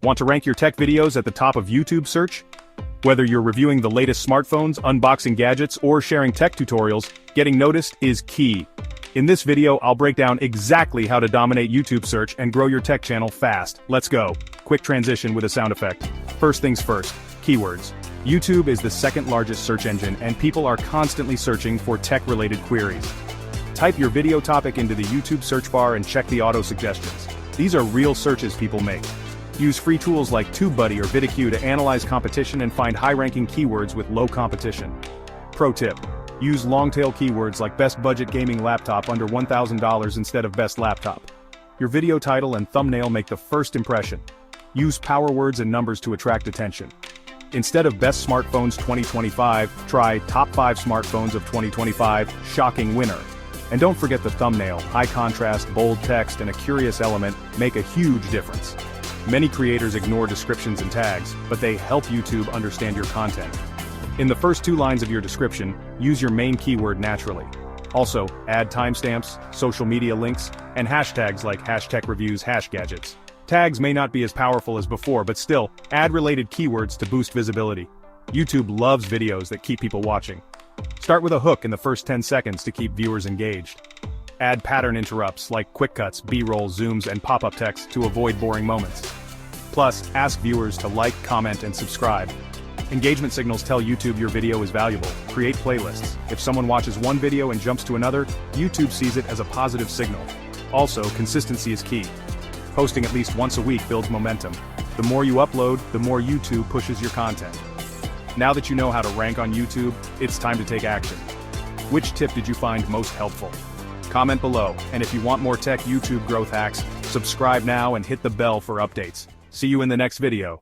Want to rank your tech videos at the top of YouTube search? Whether you're reviewing the latest smartphones, unboxing gadgets, or sharing tech tutorials, getting noticed is key. In this video, I'll break down exactly how to dominate YouTube search and grow your tech channel fast. Let's go. Quick transition with a sound effect. First things first, keywords. YouTube is the second largest search engine and people are constantly searching for tech-related queries. Type your video topic into the YouTube search bar and check the auto suggestions. These are real searches people make. Use free tools like TubeBuddy or VidIQ to analyze competition and find high-ranking keywords with low competition. Pro tip: use long-tail keywords like best budget gaming laptop under $1,000 instead of best laptop. Your video title and thumbnail make the first impression. Use power words and numbers to attract attention. Instead of best smartphones 2025, try top 5 smartphones of 2025, shocking winner. And don't forget the thumbnail. High contrast, bold text, and a curious element make a huge difference. Many creators ignore descriptions and tags, but they help YouTube understand your content. In the first 2 lines of your description, use your main keyword naturally. Also, add timestamps, social media links, and hashtags like #reviews, #gadgets. Tags may not be as powerful as before, but still, add related keywords to boost visibility. YouTube loves videos that keep people watching. Start with a hook in the first 10 seconds to keep viewers engaged. Add pattern interrupts like quick cuts, B-roll, zooms, and pop-up text to avoid boring moments. Plus, ask viewers to like, comment, and subscribe. Engagement signals tell YouTube your video is valuable. Create playlists. If someone watches one video and jumps to another, YouTube sees it as a positive signal. Also, consistency is key. Posting at least once a week builds momentum. The more you upload, the more YouTube pushes your content. Now that you know how to rank on YouTube, it's time to take action. Which tip did you find most helpful? Comment below, and if you want more tech YouTube growth hacks, subscribe now and hit the bell for updates. See you in the next video.